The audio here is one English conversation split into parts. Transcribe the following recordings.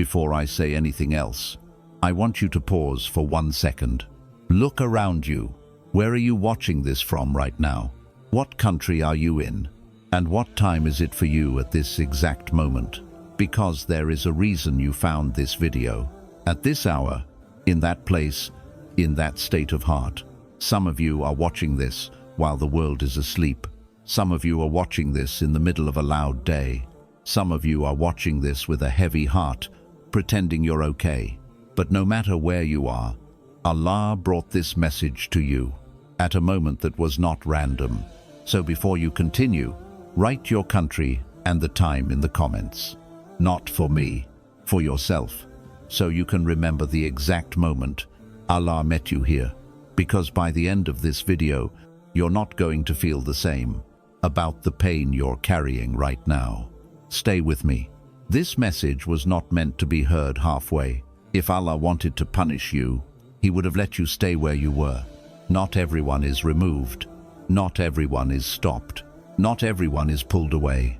Before I say anything else, I want you to pause for 1 second. Look around you. Where are you watching this from right now? What country are you in? And what time is it for you at this exact moment? Because there is a reason you found this video. At this hour, in that place, in that state of heart. Some of you are watching this while the world is asleep. Some of you are watching this in the middle of a loud day. Some of you are watching this with a heavy heart, pretending you're okay. But no matter where you are, Allah brought this message to you at a moment that was not random. So before you continue, write your country and the time in the comments. Not for me, for yourself, so you can remember the exact moment Allah met you here. Because by the end of this video, you're not going to feel the same about the pain you're carrying right now. Stay with me. This message was not meant to be heard halfway. If Allah wanted to punish you, He would have let you stay where you were. Not everyone is removed. Not everyone is stopped. Not everyone is pulled away.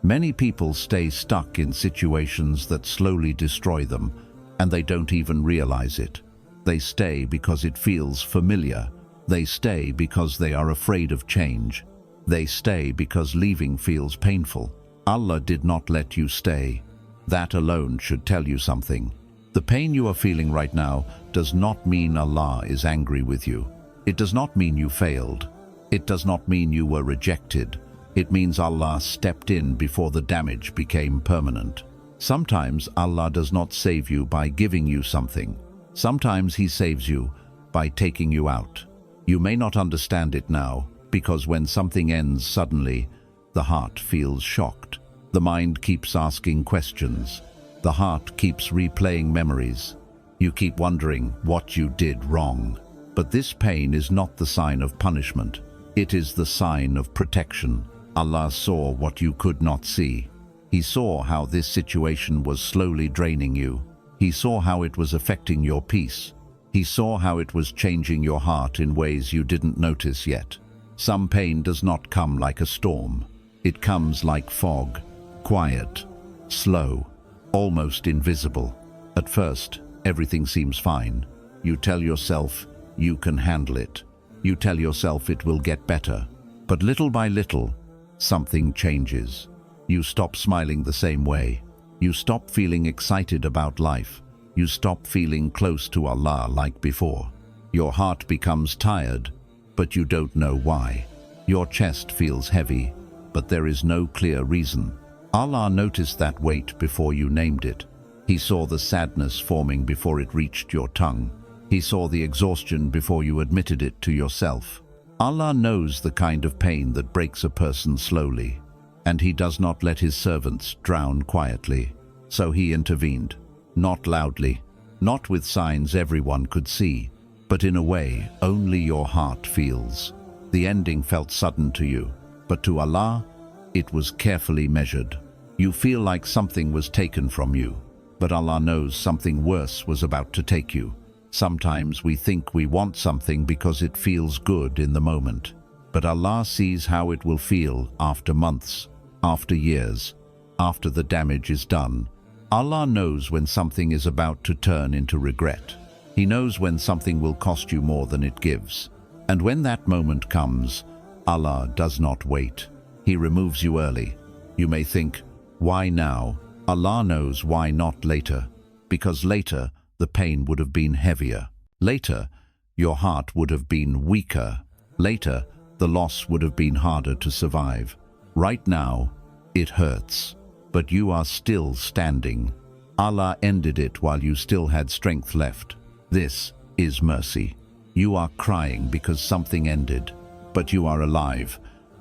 Many people stay stuck in situations that slowly destroy them, and they don't even realize it. They stay because it feels familiar. They stay because they are afraid of change. They stay because leaving feels painful. Allah did not let you stay. That alone should tell you something. The pain you are feeling right now does not mean Allah is angry with you. It does not mean you failed. It does not mean you were rejected. It means Allah stepped in before the damage became permanent. Sometimes Allah does not save you by giving you something. Sometimes He saves you by taking you out. You may not understand it now, because when something ends suddenly, the heart feels shocked. The mind keeps asking questions. The heart keeps replaying memories. You keep wondering what you did wrong. But this pain is not the sign of punishment. It is the sign of protection. Allah saw what you could not see. He saw how this situation was slowly draining you. He saw how it was affecting your peace. He saw how it was changing your heart in ways you didn't notice yet. Some pain does not come like a storm. It comes like fog, quiet, slow, almost invisible. At first, everything seems fine. You tell yourself you can handle it. You tell yourself it will get better. But little by little, something changes. You stop smiling the same way. You stop feeling excited about life. You stop feeling close to Allah like before. Your heart becomes tired, but you don't know why. Your chest feels heavy, but there is no clear reason. Allah noticed that weight before you named it. He saw the sadness forming before it reached your tongue. He saw the exhaustion before you admitted it to yourself. Allah knows the kind of pain that breaks a person slowly, and He does not let His servants drown quietly. So He intervened, not loudly, not with signs everyone could see, but in a way only your heart feels. The ending felt sudden to you, but to Allah, it was carefully measured. You feel like something was taken from you, but Allah knows something worse was about to take you. Sometimes we think we want something because it feels good in the moment, but Allah sees how it will feel after months, after years, after the damage is done. Allah knows when something is about to turn into regret. He knows when something will cost you more than it gives. And when that moment comes, Allah does not wait. He removes you early. You may think, why now? Allah knows why not later. Because later, the pain would have been heavier. Later, your heart would have been weaker. Later, the loss would have been harder to survive. Right now, it hurts, but you are still standing. Allah ended it while you still had strength left. This is mercy. You are crying because something ended, but you are alive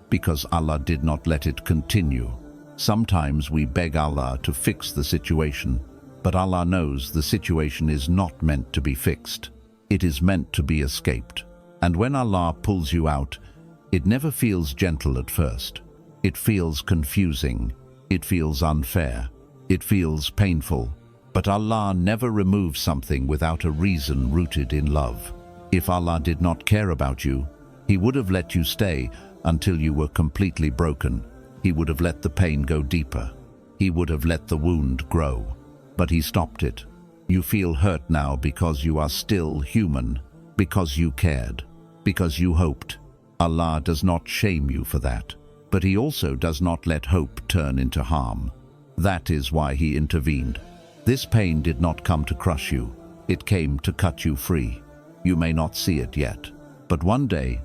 because Allah did not let it continue. Sometimes we beg Allah to fix the situation, but Allah knows the situation is not meant to be fixed. It is meant to be escaped. And when Allah pulls you out, it never feels gentle at first. It feels confusing. It feels unfair. It feels painful. But Allah never removes something without a reason rooted in love. If Allah did not care about you, He would have let you stay until you were completely broken. He would have let the pain go deeper. He would have let the wound grow. but he stopped it. You feel hurt now because you are still human, because you cared, because you hoped. Allah does not shame you for that, but He also does not let hope turn into harm. That is why He intervened. This pain did not come to crush you, it came to cut you free. You may not see it yet, but one day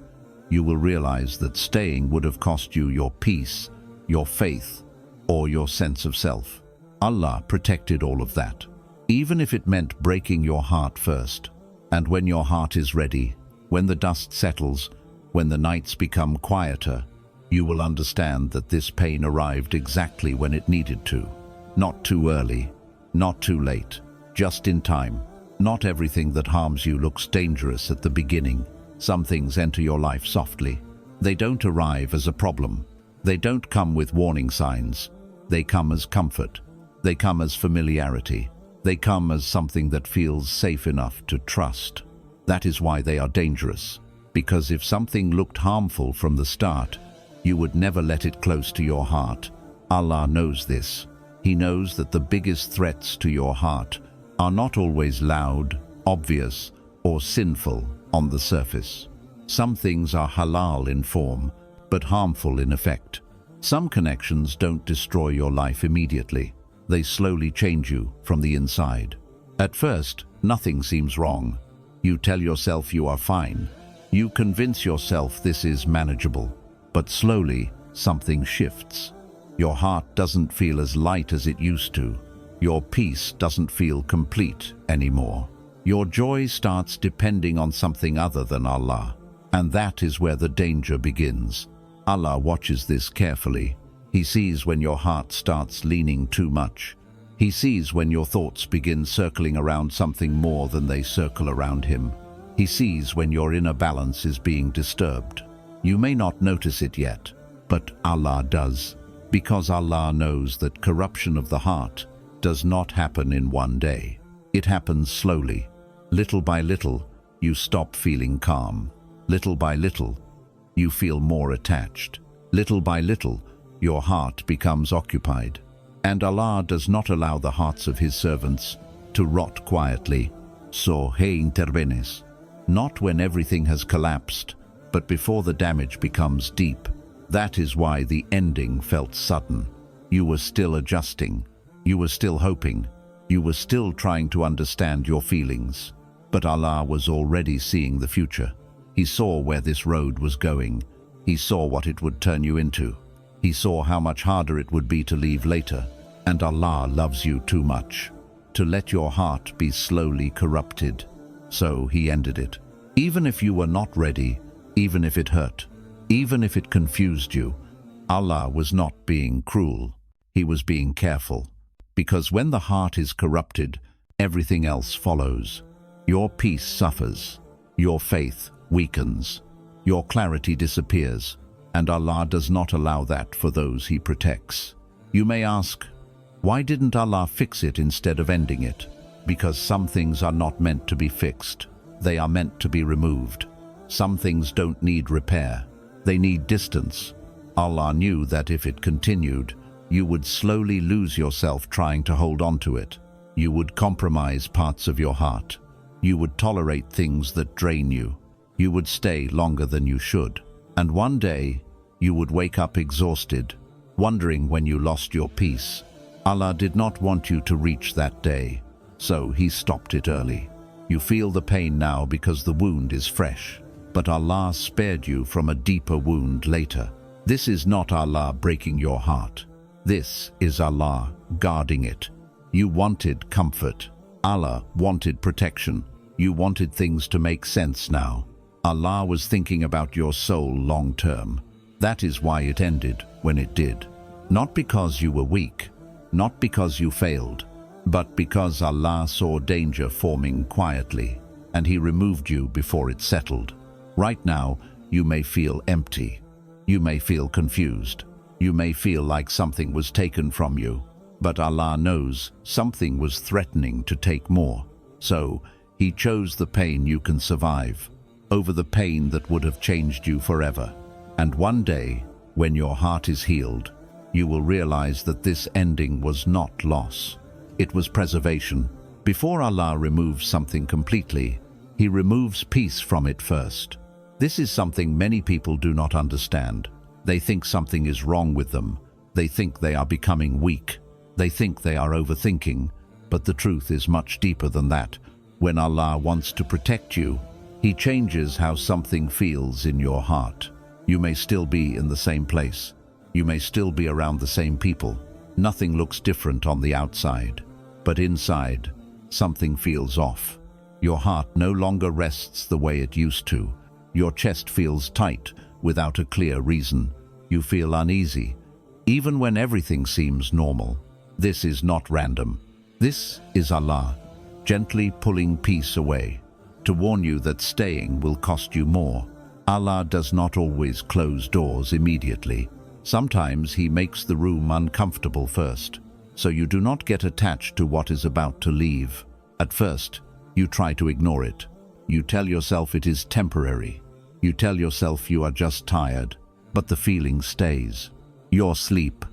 you will realize that staying would have cost you your peace, your faith, or your sense of self. Allah protected all of that, even if it meant breaking your heart first. And when your heart is ready, when the dust settles, when the nights become quieter, you will understand that this pain arrived exactly when it needed to. Not too early, not too late, just in time. Not everything that harms you looks dangerous at the beginning. Some things enter your life softly. They don't arrive as a problem. They don't come with warning signs. They come as comfort. They come as familiarity. They come as something that feels safe enough to trust. That is why they are dangerous. Because if something looked harmful from the start, you would never let it close to your heart. Allah knows this. He knows that the biggest threats to your heart are not always loud, obvious, or sinful on the surface. Some things are halal in form, but harmful in effect. Some connections don't destroy your life immediately. They slowly change you from the inside. At first, nothing seems wrong. You tell yourself you are fine. You convince yourself this is manageable. But slowly, something shifts. Your heart doesn't feel as light as it used to. Your peace doesn't feel complete anymore. Your joy starts depending on something other than Allah. And that is where the danger begins. Allah watches this carefully. He sees when your heart starts leaning too much. He sees when your thoughts begin circling around something more than they circle around Him. He sees when your inner balance is being disturbed. You may not notice it yet, but Allah does, because Allah knows that corruption of the heart does not happen in one day. It happens slowly. Little by little, you stop feeling calm. Little by little, you feel more attached. Little by little, your heart becomes occupied. And Allah does not allow the hearts of His servants to rot quietly. So He intervenes. Not when everything has collapsed, but before the damage becomes deep. That is why the ending felt sudden. You were still adjusting. You were still hoping. You were still trying to understand your feelings. But Allah was already seeing the future. He saw where this road was going. He saw what it would turn you into. He saw how much harder it would be to leave later. And Allah loves you too much to let your heart be slowly corrupted. So He ended it. Even if you were not ready, even if it hurt, even if it confused you, Allah was not being cruel. He was being careful. Because when the heart is corrupted, everything else follows. Your peace suffers. Your faith weakens. Your clarity disappears. And Allah does not allow that for those He protects. You may ask, why didn't Allah fix it instead of ending it? Because some things are not meant to be fixed. They are meant to be removed. Some things don't need repair. They need distance. Allah knew that if it continued, you would slowly lose yourself trying to hold on to it. You would compromise parts of your heart. You would tolerate things that drain you. You would stay longer than you should. And one day, you would wake up exhausted, wondering when you lost your peace. Allah did not want you to reach that day, so He stopped it early. You feel the pain now because the wound is fresh, but Allah spared you from a deeper wound later. This is not Allah breaking your heart. This is Allah guarding it. You wanted comfort. Allah wanted protection. You wanted things to make sense now. Allah was thinking about your soul long term. That is why it ended when it did. Not because you were weak, not because you failed, but because Allah saw danger forming quietly, and He removed you before it settled. Right now, you may feel empty. You may feel confused. You may feel like something was taken from you. But Allah knows something was threatening to take more. So, He chose the pain you can survive over the pain that would have changed you forever. And one day, when your heart is healed, you will realize that this ending was not loss. It was preservation. Before Allah removes something completely, He removes peace from it first. This is something many people do not understand. They think something is wrong with them. They think they are becoming weak. They think they are overthinking. But the truth is much deeper than that. When Allah wants to protect you, He changes how something feels in your heart. You may still be in the same place. You may still be around the same people. Nothing looks different on the outside. But inside, something feels off. Your heart no longer rests the way it used to. Your chest feels tight without a clear reason. You feel uneasy, even when everything seems normal. This is not random. This is Allah, gently pulling peace away, to warn you that staying will cost you more. Allah does not always close doors immediately. Sometimes He makes the room uncomfortable first, so you do not get attached to what is about to leave. At first, you try to ignore it. You tell yourself it is temporary. You tell yourself you are just tired, but the feeling stays. Your sleep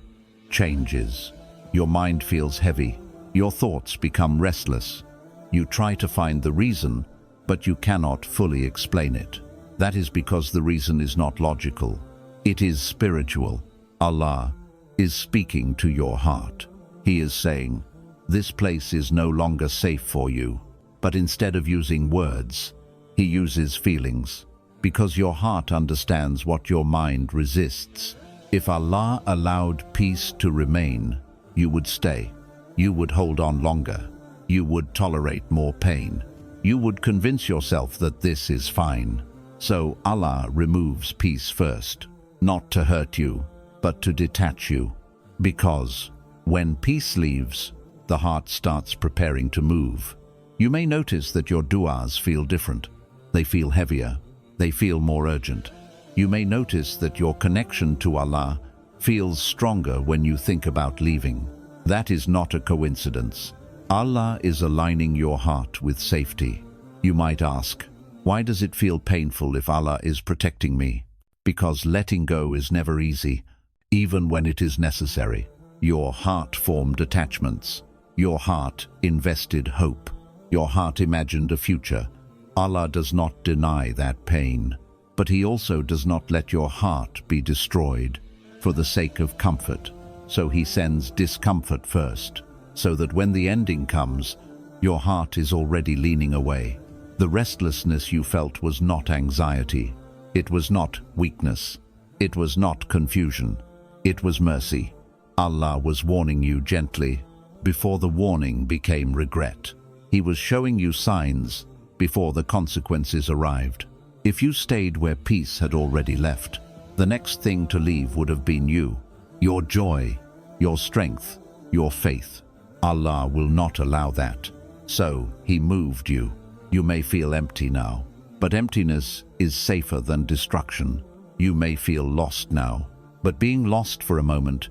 changes. Your mind feels heavy. Your thoughts become restless. You try to find the reason, but you cannot fully explain it. That is because the reason is not logical. It is spiritual. Allah is speaking to your heart. He is saying, this place is no longer safe for you. But instead of using words, He uses feelings. Because your heart understands what your mind resists. If Allah allowed peace to remain, you would stay. You would hold on longer. You would tolerate more pain. You would convince yourself that this is fine. So Allah removes peace first, not to hurt you, but to detach you. Because when peace leaves, the heart starts preparing to move. You may notice that your du'as feel different. They feel heavier. They feel more urgent. You may notice that your connection to Allah feels stronger when you think about leaving. That is not a coincidence. Allah is aligning your heart with safety. You might ask, why does it feel painful if Allah is protecting me? Because letting go is never easy, even when it is necessary. Your heart formed attachments. Your heart invested hope. Your heart imagined a future. Allah does not deny that pain, but He also does not let your heart be destroyed for the sake of comfort. So He sends discomfort first, so that when the ending comes, your heart is already leaning away. The restlessness you felt was not anxiety. It was not weakness. It was not confusion. It was mercy. Allah was warning you gently before the warning became regret. He was showing you signs before the consequences arrived. If you stayed where peace had already left, the next thing to leave would have been you, your joy, your strength, your faith. Allah will not allow that. So He moved you. You may feel empty now, but emptiness is safer than destruction. You may feel lost now, but being lost for a moment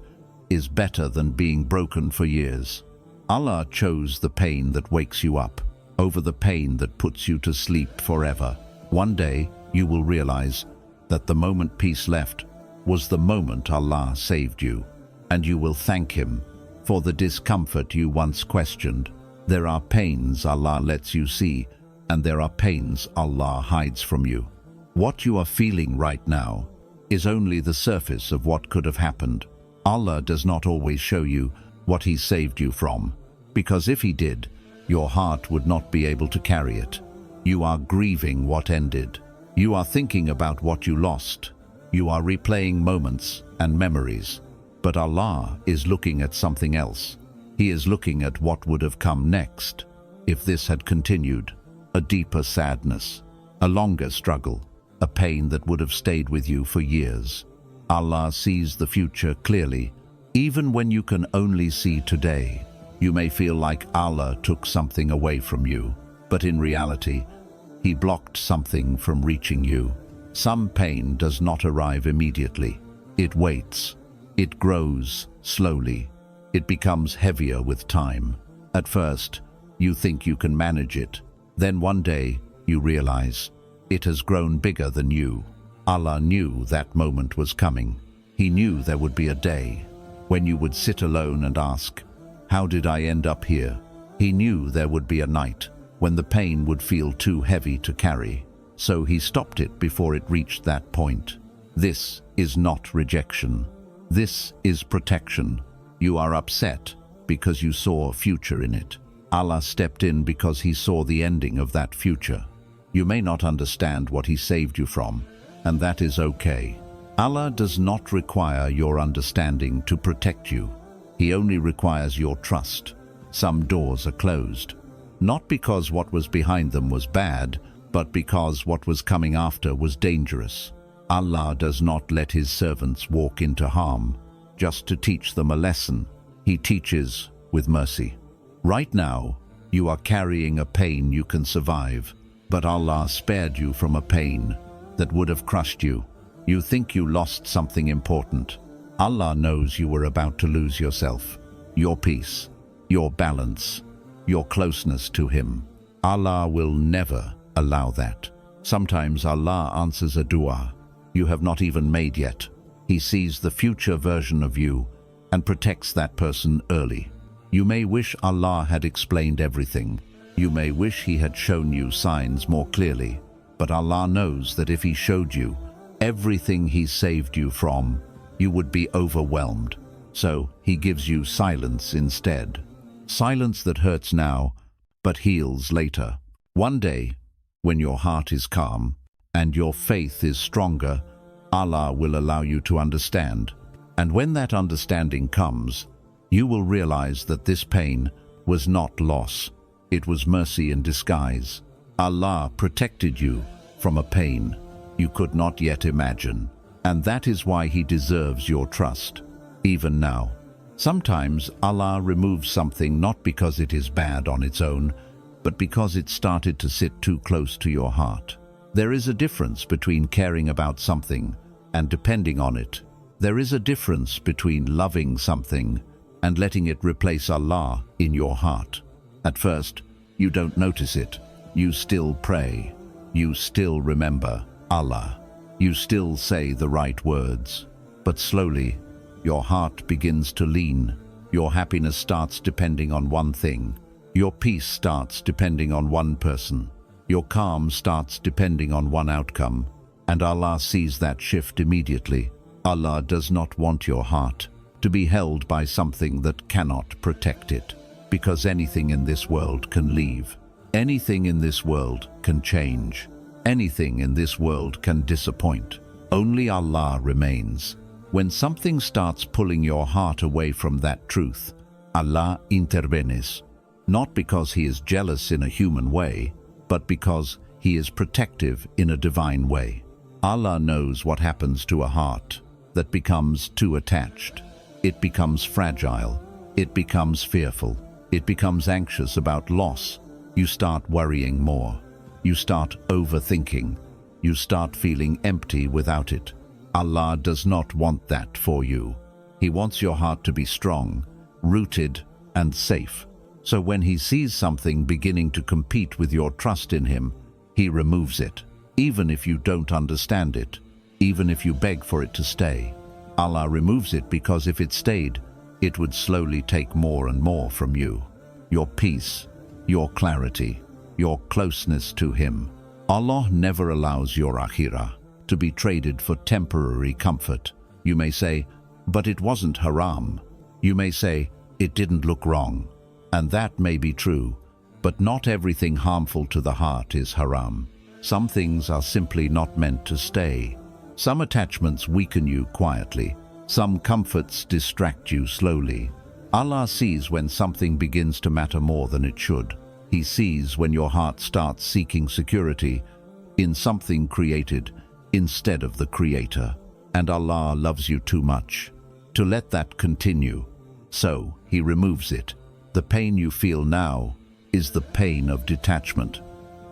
is better than being broken for years. Allah chose the pain that wakes you up over the pain that puts you to sleep forever. One day, you will realize that the moment peace left was the moment Allah saved you, and you will thank Him for the discomfort you once questioned. There are pains Allah lets you see, and there are pains Allah hides from you. What you are feeling right now is only the surface of what could have happened. Allah does not always show you what He saved you from, because if He did, your heart would not be able to carry it. You are grieving what ended. You are thinking about what you lost. You are replaying moments and memories. But Allah is looking at something else. He is looking at what would have come next if this had continued. A deeper sadness, a longer struggle, a pain that would have stayed with you for years. Allah sees the future clearly, even when you can only see today. You may feel like Allah took something away from you, but in reality, He blocked something from reaching you. Some pain does not arrive immediately. It waits. It grows slowly. It becomes heavier with time. At first, you think you can manage it. Then one day, you realize it has grown bigger than you. Allah knew that moment was coming. He knew there would be a day when you would sit alone and ask, How did I end up here? He knew there would be a night when the pain would feel too heavy to carry, so he stopped it before it reached that point. This is not rejection. This is protection. You are upset because you saw a future in it. Allah stepped in because he saw the ending of that future. You may not understand what he saved you from, and that is okay. Allah does not require your understanding to protect you. He only requires your trust. Some doors are closed, not because what was behind them was bad, but because what was coming after was dangerous. Allah does not let his servants walk into harm just to teach them a lesson. He teaches with mercy. Right now, you are carrying a pain you can survive, but Allah spared you from a pain that would have crushed you. You think you lost something important. Allah knows you were about to lose yourself, your peace, your balance, your closeness to Him. Allah will never allow that. Sometimes Allah answers a dua you have not even made yet. He sees the future version of you and protects that person early. You may wish Allah had explained everything. You may wish He had shown you signs more clearly, but Allah knows that if He showed you everything He saved you from, you would be overwhelmed. So He gives you silence instead. Silence that hurts now, but heals later. One day, when your heart is calm and your faith is stronger, Allah will allow you to understand. And when that understanding comes, you will realize that this pain was not loss. It was mercy in disguise. Allah protected you from a pain you could not yet imagine. And that is why He deserves your trust, even now. Sometimes Allah removes something not because it is bad on its own, but because it started to sit too close to your heart. There is a difference between caring about something and depending on it. There is a difference between loving something and letting it replace Allah in your heart. At first, you don't notice it. You still pray. You still remember Allah. You still say the right words. But slowly, your heart begins to lean. Your happiness starts depending on one thing. Your peace starts depending on one person. Your calm starts depending on one outcome. And Allah sees that shift immediately. Allah does not want your heart to be held by something that cannot protect it, because anything in this world can leave. Anything in this world can change. Anything in this world can disappoint. Only Allah remains. When something starts pulling your heart away from that truth, Allah intervenes, not because He is jealous in a human way, but because He is protective in a divine way. Allah knows what happens to a heart that becomes too attached. It becomes fragile. It becomes fearful. It becomes anxious about loss. You start worrying more. You start overthinking. You start feeling empty without it. Allah does not want that for you. He wants your heart to be strong, rooted, and safe. So when He sees something beginning to compete with your trust in Him, He removes it, even if you don't understand it, even if you beg for it to stay. Allah removes it because if it stayed, it would slowly take more and more from you. Your peace, your clarity, your closeness to Him. Allah never allows your akhirah to be traded for temporary comfort. You may say, but it wasn't haram. You may say, it didn't look wrong. And that may be true, but not everything harmful to the heart is haram. Some things are simply not meant to stay. Some attachments weaken you quietly. Some comforts distract you slowly. Allah sees when something begins to matter more than it should. He sees when your heart starts seeking security in something created instead of the Creator. And Allah loves you too much to let that continue. So He removes it. The pain you feel now is the pain of detachment.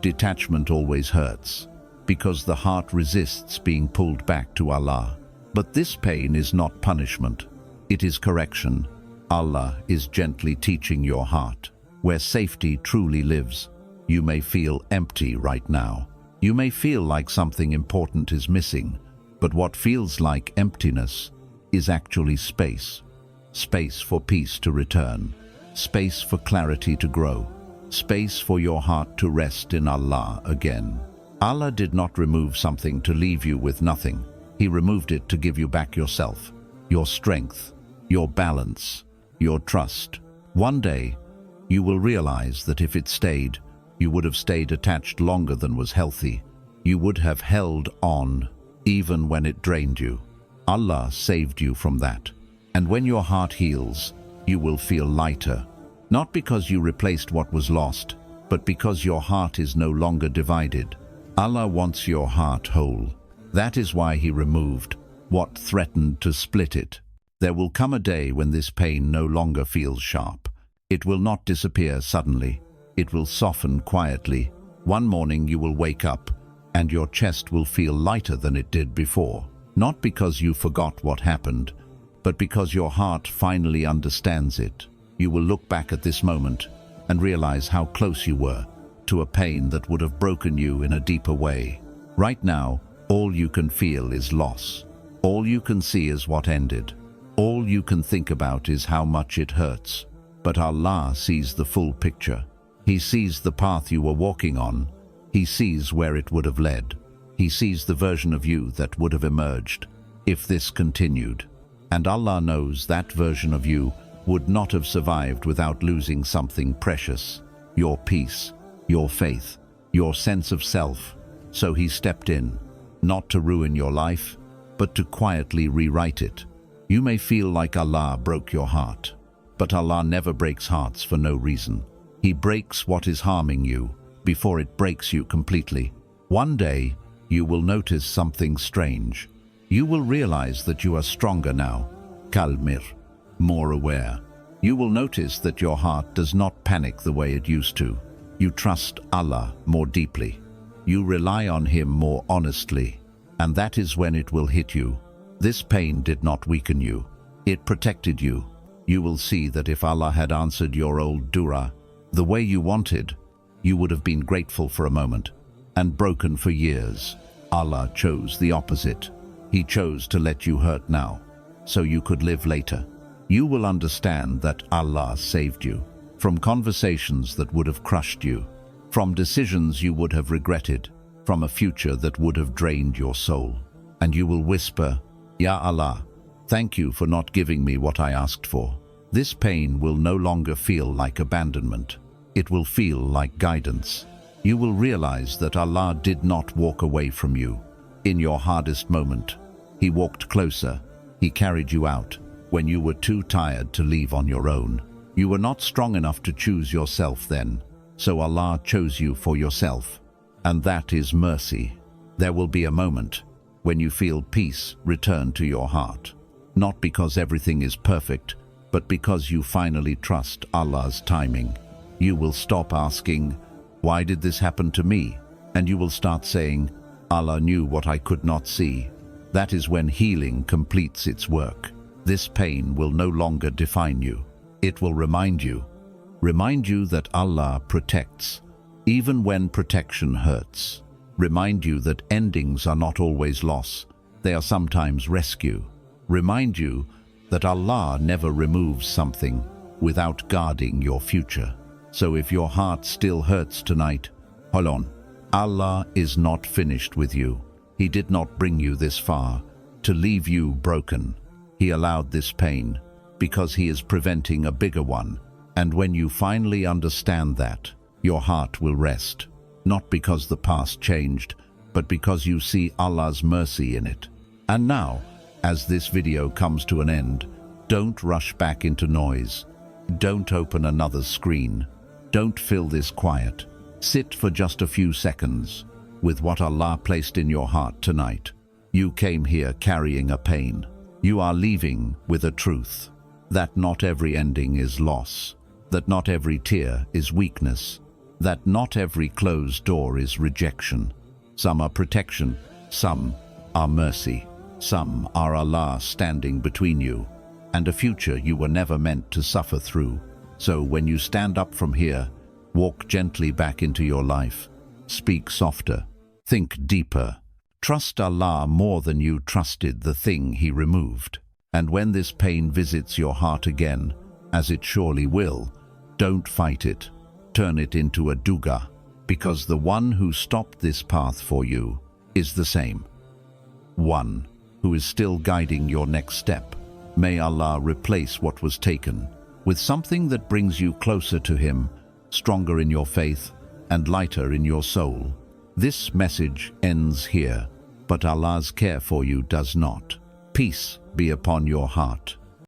Detachment always hurts because the heart resists being pulled back to Allah. But this pain is not punishment. It is correction. Allah is gently teaching your heart where safety truly lives. You may feel empty right now. You may feel like something important is missing, but what feels like emptiness is actually space. Space for peace to return. space for clarity to grow, space for your heart to rest in Allah again. Allah did not remove something to leave you with nothing. He removed it to give you back yourself, your strength, your balance, your trust. One day, you will realize that if it stayed, you would have stayed attached longer than was healthy. You would have held on, even when it drained you. Allah saved you from that. And when your heart heals, you will feel lighter. Not because you replaced what was lost, but because your heart is no longer divided. Allah wants your heart whole. That is why He removed what threatened to split it. There will come a day when this pain no longer feels sharp. It will not disappear suddenly. It will soften quietly. One morning you will wake up, and your chest will feel lighter than it did before. Not because you forgot what happened, but because your heart finally understands it. You will look back at this moment and realize how close you were to a pain that would have broken you in a deeper way. Right now, all you can feel is loss. All you can see is what ended. All you can think about is how much it hurts. But Allah sees the full picture. He sees the path you were walking on. He sees where it would have led. He sees the version of you that would have emerged if this continued. And Allah knows that version of you would not have survived without losing something precious: your peace, your faith, your sense of self. So He stepped in, not to ruin your life, but to quietly rewrite it. You may feel like Allah broke your heart, but Allah never breaks hearts for no reason. He breaks what is harming you before it breaks you completely. One day, you will notice something strange. You will realize that you are stronger now, calmer, more aware. You will notice that your heart does not panic the way it used to. You trust Allah more deeply. You rely on Him more honestly. And that is when it will hit you. This pain did not weaken you. It protected you. You will see that if Allah had answered your old dua the way you wanted, you would have been grateful for a moment and broken for years. Allah chose the opposite. He chose to let you hurt now, so you could live later. You will understand that Allah saved you from conversations that would have crushed you, from decisions you would have regretted, from a future that would have drained your soul. And you will whisper, "Ya Allah, thank you for not giving me what I asked for." This pain will no longer feel like abandonment. It will feel like guidance. You will realize that Allah did not walk away from you. In your hardest moment, He walked closer. He carried you out when you were too tired to leave on your own. You were not strong enough to choose yourself then, so Allah chose you for yourself. And that is mercy. There will be a moment when you feel peace return to your heart. Not because everything is perfect, but because you finally trust Allah's timing. You will stop asking, "Why did this happen to me?" And you will start saying, "Allah knew what I could not see." That is when healing completes its work. This pain will no longer define you. It will remind you that Allah protects, even when protection hurts. Remind you that endings are not always loss. They are sometimes rescue. Remind you that Allah never removes something without guarding your future. So if your heart still hurts tonight, hold on. Allah is not finished with you. He did not bring you this far to leave you broken. He allowed this pain because He is preventing a bigger one. And when you finally understand that, your heart will rest. Not because the past changed, but because you see Allah's mercy in it. And now, as this video comes to an end, don't rush back into noise. Don't open another screen. Don't fill this quiet. Sit for just a few seconds with what Allah placed in your heart tonight. You came here carrying a pain. You are leaving with a truth. That not every ending is loss. That not every tear is weakness. That not every closed door is rejection. Some are protection. Some are mercy. Some are Allah standing between you and a future you were never meant to suffer through. So when you stand up from here, walk gently back into your life. Speak softer. Think deeper. Trust Allah more than you trusted the thing He removed. And when this pain visits your heart again, as it surely will, Don't fight it. Turn it into a duga, because the one who stopped this path for you is the same one who is still guiding your next step. May Allah replace what was taken with something that brings you closer to Him, stronger in your faith, and lighter in your soul. This message ends here, but Allah's care for you does not. Peace be upon your heart.